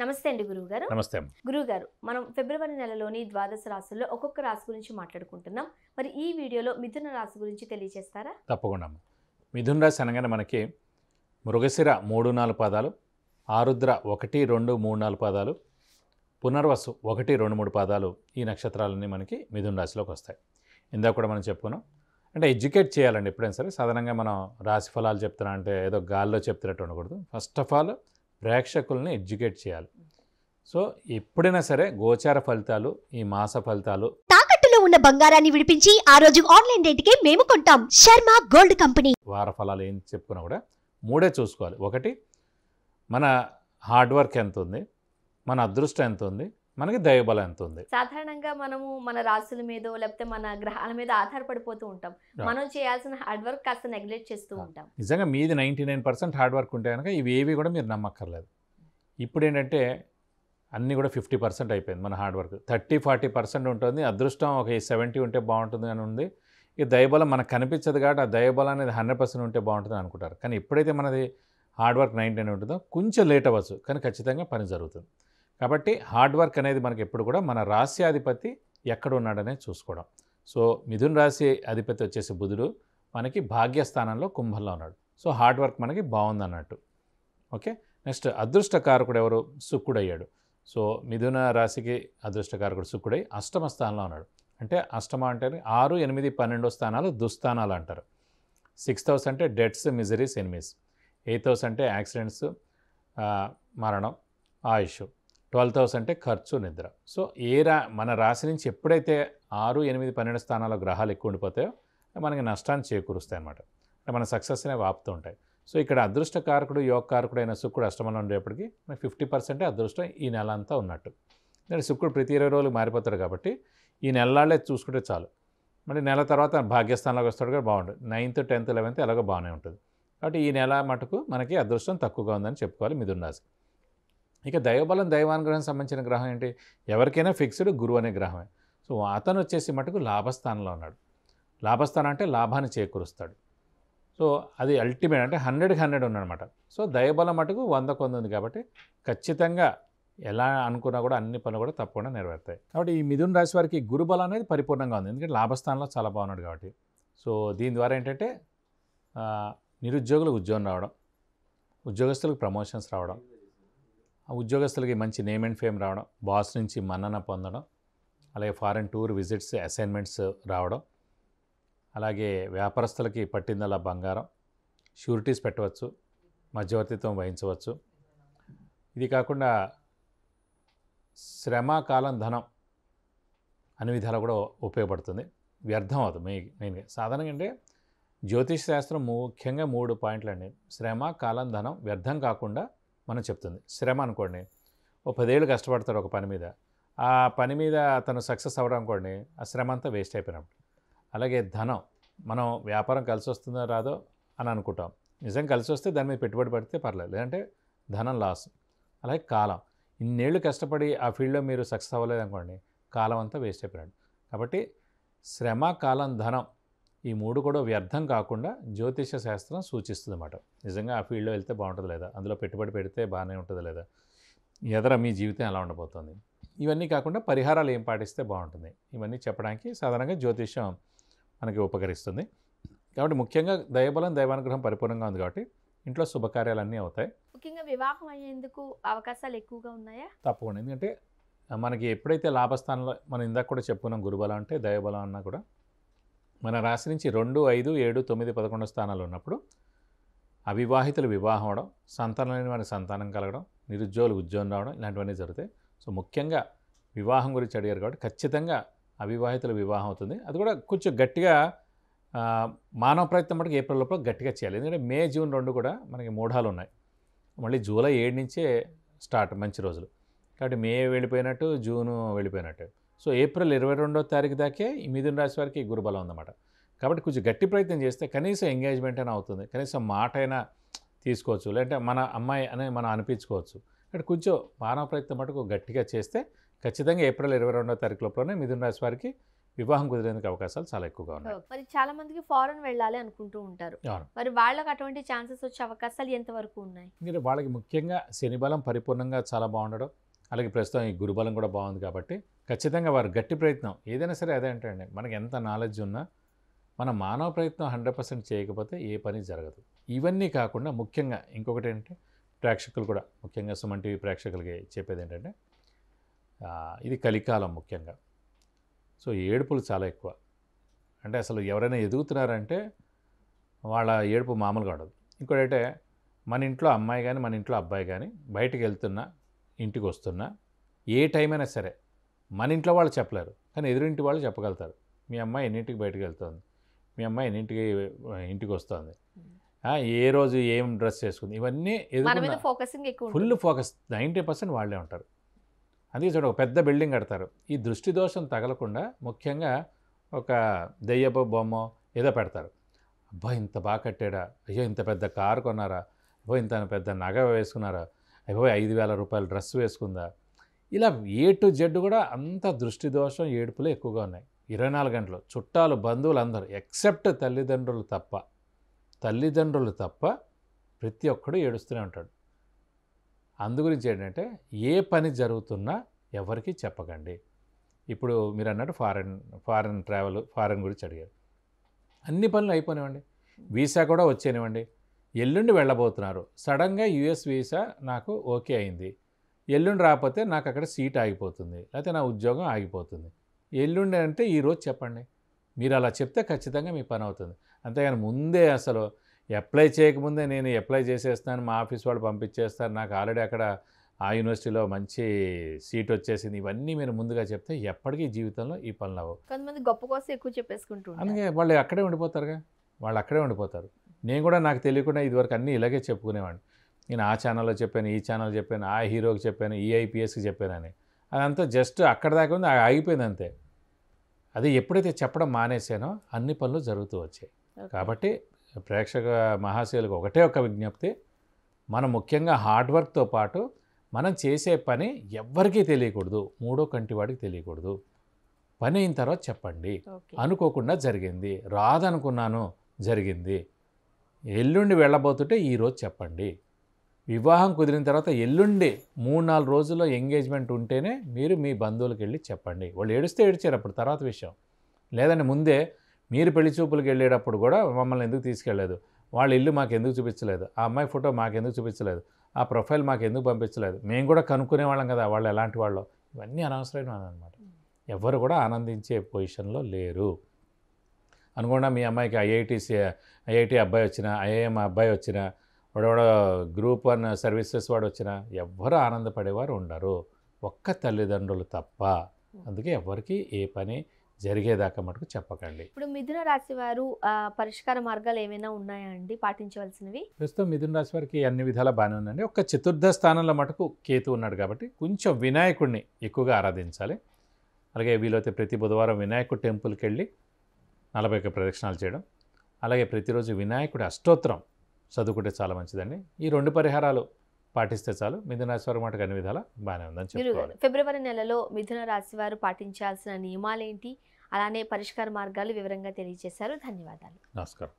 నమస్తే అండి గురువుగారు. నమస్తే. గురువుగారు, మనం ఫిబ్రవరి నెలలోని ద్వాదశ రాశుల్లో ఒక్కొక్క రాశి గురించి మాట్లాడుకుంటున్నాం. మరి ఈ వీడియోలో మిథున రాశి గురించి తెలియజేస్తారా? తప్పకుండా. మిథున రాశి అనగానే మనకి మృగశిర 3, 4 పాదాలు, ఆరుద్ర 1, 2, 3, 4 పాదాలు, పునర్వసు 1, 2, 3 పాదాలు ఈ నక్షత్రాలన్నీ మనకి మిథున రాశిలోకి వస్తాయి. ఇందాక కూడా మనం చెప్పుకున్నాం. అంటే ఎడ్యుకేట్ చేయాలండి ఎప్పుడైనా సరే. సాధారణంగా మనం రాశి ఫలాలు చెప్తున్నా అంటే ఏదో గాల్లో చెప్తున్నట్టు ఉండకూడదు. ఫస్ట్ ఆఫ్ ఆల్ ప్రేక్షకుల్ని ఎడ్యుకేట్ చేయాలి. సో ఎప్పుడైనా సరే గోచార ఫలితాలు, ఈ మాస ఫలితాలు, తాకట్టులో ఉన్న బంగారాన్ని విడిపించి ఆ రోజు ఆన్లైన్ రేటుకే మేము కొంటాం. Sharma gold company. వార ఫలాలు ఏం చెప్పుకున్నా కూడా మూడే చూసుకోవాలి. ఒకటి, మన హార్డ్ వర్క్ ఎంత ఉంది, మన అదృష్టం ఎంత ఉంది, మనకి దైవబలం ఎంత ఉంది. సాధారణంగా మనము మన రాశుల మీద లేకపోతే మన గ్రహాల మీద ఆధారపడిపోతూ ఉంటాం. మనం చేయాల్సిన హార్డ్ వర్క్ కాస్త నెగ్లెక్ట్ చేస్తూ ఉంటాం. నిజంగా మీది 99% హార్డ్ వర్క్ ఉంటే కనుక ఇవి ఏవి కూడా మీరు నమ్మక్కర్లేదు. ఇప్పుడు ఏంటంటే అన్నీ కూడా 50% అయిపోయింది మన హార్డ్ వర్క్. 30-40% ఉంటుంది. అదృష్టం ఒక 70 ఉంటే బాగుంటుంది అని ఉంది. ఈ దైవబలం మనకు కనిపించదు కాబట్టి ఆ దైవబలం అనేది 100% ఉంటే బాగుంటుంది అనుకుంటారు. కానీ ఎప్పుడైతే మనది హార్డ్ వర్క్ 99 ఉంటుందో కొంచెం లేట్ అవ్వచ్చు, కానీ ఖచ్చితంగా పని జరుగుతుంది. కాబట్టి హార్డ్ వర్క్ అనేది మనకి ఎప్పుడు కూడా మన రాశ్యాధిపతి ఎక్కడ ఉన్నాడనేది చూసుకోవడం. సో మిథున రాశి అధిపతి వచ్చేసి బుధుడు మనకి భాగ్యస్థానంలో కుంభంలో ఉన్నాడు. సో హార్డ్ వర్క్ మనకి బాగుంది అన్నట్టు. ఓకే, నెక్స్ట్ అదృష్టకారకుడు ఎవరు? శుక్రుడు అయ్యాడు. సో మిథున రాశికి అదృష్టకారకుడు శుక్రుడై అష్టమ స్థానంలో ఉన్నాడు. అంటే అష్టమ అంటే 6, 8, 12 స్థానాలు దుస్థానాలు అంటారు. 6th హౌస్ అంటే debts, miseries, enemies. 8th house అంటే యాక్సిడెంట్స్, మరణం, ఆయుష్. 12th హౌస్ అంటే ఖర్చు, నిద్ర. సో మన రాశి నుంచి ఎప్పుడైతే 6, 8, 12 స్థానాల్లో గ్రహాలు ఎక్కువ ఉండిపోతాయో మనకి నష్టాన్ని చేకూరుస్తాయి అన్నమాట. అంటే మన సక్సెస్ అనేవి ఆపుతూ ఉంటాయి. సో ఇక్కడ అదృష్టకారకుడు, యోగకారకుడు అయిన శుక్రుడు అష్టమంలో ఉండేప్పటికీ మనకి 50% అదృష్టం ఈ నెల అంతా ఉన్నట్టు. అంటే శుక్రుడు ప్రతి 20 రోజులు మారిపోతాడు కాబట్టి ఈ నెలలాళ్ళే చూసుకుంటే చాలు. మరి నెల తర్వాత భాగ్యస్థానంలోకి వస్తాడు కూడా బాగుంటుంది. 9th, 10th, 11th ఎలాగో బాగానే ఉంటుంది. కాబట్టి ఈ నెల మటుకు మనకి అదృష్టం తక్కువగా ఉందని చెప్పుకోవాలి మిథున రాశి. ఇక దైవబలం, దైవానుగ్రహం సంబంధించిన గ్రహం ఏంటి? ఎవరికైనా ఫిక్స్డ్ గురువు అనే గ్రహమే. సో అతను వచ్చేసి మటుకు లాభస్థానంలో ఉన్నాడు. లాభస్థానం అంటే లాభాన్ని చేకూరుస్తాడు. సో అది అల్టిమేట్ అంటే 100కి 100 ఉన్నాడనమాట. సో దైవబలం మటుకు 100కు 100 ఉంది కాబట్టి ఖచ్చితంగా ఎలా అనుకున్నా కూడా అన్ని పనులు కూడా తప్పకుండా నెరవేరుతాయి. కాబట్టి ఈ మిథున రాశి వారికి గురుబలం అనేది పరిపూర్ణంగా ఉంది. ఎందుకంటే లాభస్థానంలో చాలా బాగున్నాడు కాబట్టి. సో దీని ద్వారా ఏంటంటే నిరుద్యోగులకు ఉద్యోగం రావడం, ఉద్యోగస్తులకు ప్రమోషన్స్ రావడం, ఉద్యోగస్తులకి మంచి నేమ్ అండ్ ఫేమ్ రావడం, బాస్ నుంచి మన్నన పొందడం, అలాగే ఫారెన్ టూర్ విజిట్స్, అసైన్మెంట్స్ రావడం, అలాగే వ్యాపారస్తులకి పట్టిందల్లా బంగారం, షూరిటీస్ పెట్టవచ్చు, మధ్యవర్తిత్వం వహించవచ్చు. ఇది కాకుండా శ్రమ, కాలం, ధనం అన్ని విధాలు కూడా ఉపయోగపడుతుంది. వ్యర్థం అవుతుంది మెయిన్గా. సాధారణంగా అంటే జ్యోతిష్ శాస్త్రం ముఖ్యంగా 3 పాయింట్లు అండి. శ్రమ, కాలం, ధనం వ్యర్థం కాకుండా మనం చెప్తుంది. శ్రమ అనుకోండి, ఓ 10 ఏళ్ళు కష్టపడతాడు ఒక పని మీద, ఆ పని మీద అతను సక్సెస్ అవ్వడం అనుకోండి, ఆ శ్రమ అంతా వేస్ట్ అయిపోయినప్పుడు. అలాగే ధనం, మనం వ్యాపారం కలిసి వస్తుందో రాదో అని అనుకుంటాం. నిజం కలిసి వస్తే దాని మీద పెట్టుబడి పెడితే పర్లేదు, లేదంటే ధనం లాస్. అలాగే కాలం, ఇన్నేళ్ళు కష్టపడి ఆ ఫీల్డ్లో మీరు సక్సెస్ అవ్వలేదు అనుకోండి, కాలం అంతా వేస్ట్ అయిపోయినాడు. కాబట్టి శ్రమ, కాలం, ధనం ఈ 3 కూడా వ్యర్థం కాకుండా జ్యోతిష శాస్త్రం సూచిస్తుంది అన్నమాట. నిజంగా ఆ ఫీల్డ్లో వెళ్తే బాగుంటుంది లేదా, అందులో పెట్టుబడి పెడితే బాగానే ఉంటుంది లేదా, ఎదర మీ జీవితం ఎలా ఉండబోతుంది, ఇవన్నీ కాకుండా పరిహారాలు ఏం పాటిస్తే బాగుంటుంది, ఇవన్నీ చెప్పడానికి సాధారణంగా జ్యోతిషం మనకి ఉపకరిస్తుంది. కాబట్టి ముఖ్యంగా దైవబలం, దైవానుగ్రహం పరిపూర్ణంగా ఉంది కాబట్టి ఇంట్లో శుభకార్యాలన్నీ అవుతాయి. ముఖ్యంగా వివాహం అయ్యేందుకు అవకాశాలు ఎక్కువగా ఉన్నాయా? తప్పకుండా. ఎందుకంటే మనకి ఎప్పుడైతే లాభస్థానంలో మనం ఇందాక కూడా చెప్పుకున్నాం గురుబలం అంటే దైవబలం అన్నా కూడా మన రాశి నుంచి 2, 5, 7, 9, 11 స్థానాలు ఉన్నప్పుడు అవివాహితులు వివాహం అవడం, సంతానం లేని వారికి సంతానం కలగడం, నిరుద్యోగులు ఉద్యోగం రావడం, ఇలాంటివన్నీ జరుగుతాయి. సో ముఖ్యంగా వివాహం గురించి అడిగారు కాబట్టి ఖచ్చితంగా అవివాహితుల వివాహం అవుతుంది. అది కూడా కొంచెం గట్టిగా మానవ ప్రయత్నం మటుకు ఏప్రిల్ లోపల గట్టిగా చేయాలి. ఎందుకంటే మే, జూన్ 2 కూడా మనకి మూఢాలు ఉన్నాయి. మళ్ళీ జూలై 7 నుంచే స్టార్ట్ మంచి రోజులు. కాబట్టి మే వెళ్ళిపోయినట్టు, జూను వెళ్ళిపోయినట్టు. సో ఏప్రిల్ 22వ తారీఖు దాకే ఈ మిథున రాశి వారికి గురుబలం ఉందన్నమాట. కాబట్టి కొంచెం గట్టి ప్రయత్నం చేస్తే కనీసం ఎంగేజ్మెంట్ అయినా అవుతుంది, కనీసం మాట అయినా తీసుకోవచ్చు, లేదంటే మన అమ్మాయి అని మనం అనిపించుకోవచ్చు. అంటే కొంచెం మానవ ప్రయత్నం మటుకు గట్టిగా చేస్తే ఖచ్చితంగా ఏప్రిల్ 22వ తారీఖు లోపలనే మిథున రాశి వారికి వివాహం కుదిరేందుకు అవకాశాలు చాలా ఎక్కువగా ఉన్నాయి. మరి చాలా మందికి ఫారెన్ వెళ్ళాలి అనుకుంటూ ఉంటారు. అవును. మరి వాళ్ళకి అటువంటి ఛాన్సెస్ వచ్చే అవకాశాలు ఎంతవరకు ఉన్నాయి? మీరు వాళ్ళకి ముఖ్యంగా శని బలం పరిపూర్ణంగా చాలా బాగుండడం, అలాగే ప్రస్తుతం ఈ గురుబలం కూడా బాగుంది కాబట్టి ఖచ్చితంగా వారు గట్టి ప్రయత్నం ఏదైనా సరే అదేంటండి, మనకి ఎంత నాలెడ్జ్ ఉన్నా మన మానవ ప్రయత్నం 100% చేయకపోతే ఏ పని జరగదు. ఇవన్నీ కాకుండా ముఖ్యంగా ఇంకొకటి ఏంటంటే ప్రేక్షకులు కూడా ముఖ్యంగా సుమన్ టీవీ ప్రేక్షకులకి చెప్పేది ఏంటంటే ఇది కలికాలం ముఖ్యంగా. సో ఏడుపులు చాలా ఎక్కువ. అంటే అసలు ఎవరైనా ఎదుగుతున్నారంటే వాళ్ళ ఏడుపు మామూలుగా ఉండదు. ఇంకోటంటే మన ఇంట్లో అమ్మాయి కానీ మన ఇంట్లో అబ్బాయి కానీ బయటికి వెళ్తున్నా ఇంటికి వస్తున్నా ఏ టైం అయినా సరే మన ఇంట్లో వాళ్ళు చెప్పలేరు, కానీ ఎదురింటి వాళ్ళు చెప్పగలుగుతారు. మీ అమ్మాయి ఎన్నింటికి బయటకు వెళ్తుంది, మీ అమ్మాయి ఎన్నింటికి ఇంటికి వస్తుంది, ఏ రోజు ఏం డ్రెస్ చేసుకుంది, ఇవన్నీ ఫుల్ ఫోకస్ 90% వాళ్ళే ఉంటారు. అందుకే చూడండి, ఒక పెద్ద బిల్డింగ్ కడతారు, ఈ దృష్టి దోషం తగలకుండా ముఖ్యంగా ఒక దెయ్యపు బొమ్మ ఏదో పెడతారు. అబ్బా ఇంత బాగా కట్టాడా, అయ్యో ఇంత పెద్ద కారు కొన్నారా, అబ్బో ఇంత పెద్ద నగ వేసుకున్నారా, అయ్యో 5,000 రూపాయల డ్రెస్ వేసుకుందా, ఇలా ఏ టు జెడ్ కూడా అంత దృష్టి దోషం ఏడుపులు ఎక్కువగా ఉన్నాయి. 24 గంటలు చుట్టాలు బంధువులు అందరూ ఎక్సెప్ట్ తల్లిదండ్రులు తప్ప ప్రతి ఒక్కడు ఏడుస్తూనే ఉంటాడు. అందుగురించి ఏంటంటే ఏ పని జరుగుతున్నా ఎవరికి చెప్పకండి. ఇప్పుడు మీరు అన్నట్టు ఫారెన్ ట్రావెల్, ఫారెన్ గురించి అడిగారు. అన్ని పనులు అయిపోనివ్వండి, వీసా కూడా వచ్చేనివ్వండి. ఎల్లుండి వెళ్ళబోతున్నారు, సడన్గా యుఎస్ వీసా నాకు ఓకే అయింది, ఎల్లుండి రాకపోతే నాకు అక్కడ సీట్ ఆగిపోతుంది, లేకపోతే నా ఉద్యోగం ఆగిపోతుంది. ఎల్లుండి అంటే ఈరోజు చెప్పండి. మీరు అలా చెప్తే ఖచ్చితంగా మీ పని అవుతుంది. అంతేగాని ముందే అసలు అప్లై చేయకముందే నేను అప్లై చేసేస్తాను, మా ఆఫీస్ వాళ్ళు పంపించేస్తారు, నాకు ఆల్రెడీ అక్కడ ఆ యూనివర్సిటీలో మంచి సీట్ వచ్చేసింది, ఇవన్నీ మీరు ముందుగా చెప్తే ఎప్పటికీ జీవితంలో ఈ పనులు అవ్వవు. కొంతమంది గొప్ప కోసం ఎక్కువ చెప్పేసుకుంటూ అందుకే వాళ్ళు అక్కడే ఉండిపోతారుగా, వాళ్ళు అక్కడే ఉండిపోతారు. నేను కూడా నాకు తెలియకుండా ఇదివరకు అన్నీ ఇలాగే చెప్పుకునేవాడిని. నేను ఆ ఛానల్లో చెప్పాను, ఈ ఛానల్ చెప్పాను, ఆ హీరోకి చెప్పాను, ఈ ఐపీఎస్కి చెప్పానని. అదంతా జస్ట్ అక్కడ దాకా ఉంది, ఆగిపోయింది అంతే. అది ఎప్పుడైతే చెప్పడం మానేసానో అన్ని పనులు జరుగుతూ వచ్చాయి. కాబట్టి ప్రేక్షక మహాశయులకు ఒకటే ఒక విజ్ఞప్తి, మనం ముఖ్యంగా హార్డ్ వర్క్తో పాటు మనం చేసే పని ఎవ్వరికీ తెలియకూడదు, మూడో కంటి వాడికి తెలియకూడదు. పని అయిన తర్వాత చెప్పండి. అనుకోకుండా జరిగింది, రాదనుకున్నాను జరిగింది, ఎల్లుండి వెళ్ళబోతుంటే ఈరోజు చెప్పండి. వివాహం కుదిరిన తర్వాత ఎల్లుండి 3-4 రోజుల్లో ఎంగేజ్మెంట్ ఉంటేనే మీరు మీ బంధువులకు వెళ్ళి చెప్పండి. వాళ్ళు ఏడిస్తే ఏడిచారు, అప్పుడు తర్వాత విషయం. లేదంటే ముందే మీరు పెళ్లి చూపులకు వెళ్ళేటప్పుడు కూడా మమ్మల్ని ఎందుకు తీసుకెళ్ళలేదు, వాళ్ళ ఇల్లు మాకు ఎందుకు చూపించలేదు, ఆ అమ్మాయి ఫోటో మాకు ఎందుకు చూపించలేదు, ఆ ప్రొఫైల్ మాకు ఎందుకు పంపించలేదు, మేము కూడా కనుక్కునేవాళ్ళం కదా వాళ్ళు ఎలాంటి వాళ్ళో. ఇవన్నీ అనవసరమైన అనమాట. ఎవరు కూడా ఆనందించే పొజిషన్లో లేరు. అనుకోండి మీ అమ్మాయికి ఐఐటి అబ్బాయి వచ్చినా, ఐఐఎం అబ్బాయి వచ్చినా, వాడెవడో గ్రూప్ 1 సర్వీసెస్ వాడు వచ్చినా ఎవ్వరు ఆనందపడేవారు ఉండరు, ఒక్క తల్లిదండ్రులు తప్ప. అందుకే ఎవరికి ఏ పని జరిగేదాకా మటుకు చెప్పకండి. ఇప్పుడు మిథున రాశి వారు పరిష్కార మార్గాలు ఏమైనా ఉన్నాయా అండి పాటించవలసినవి? ప్రస్తుతం మిథున రాశి వారికి అన్ని విధాలా బాగానే ఉందండి. ఒక చతుర్థ స్థానంలో మటుకు కేతు ఉన్నాడు కాబట్టి కొంచెం వినాయకుడిని ఎక్కువగా ఆరాధించాలి. అలాగే వీలైతే ప్రతి బుధవారం వినాయకుడి టెంపుల్కి వెళ్ళి 41 ప్రదక్షిణాలు చేయడం, అలాగే ప్రతిరోజు వినాయకుడి అష్టోత్తరం చదువుకుంటే చాలా మంచిదండి. ఈ 2 పరిహారాలు పాటిస్తే చాలు. మిథున రాశి వారి మటుకు అన్ని విధాలా బాగానే ఉందని చెప్పుకోవాలి. ఫిబ్రవరి నెలలో మిథున రాశి వారు పాటించాల్సిన నియమాలేంటి, అలానే పరిష్కార మార్గాలు వివరంగా తెలియజేశారు. ధన్యవాదాలు. నమస్కారం.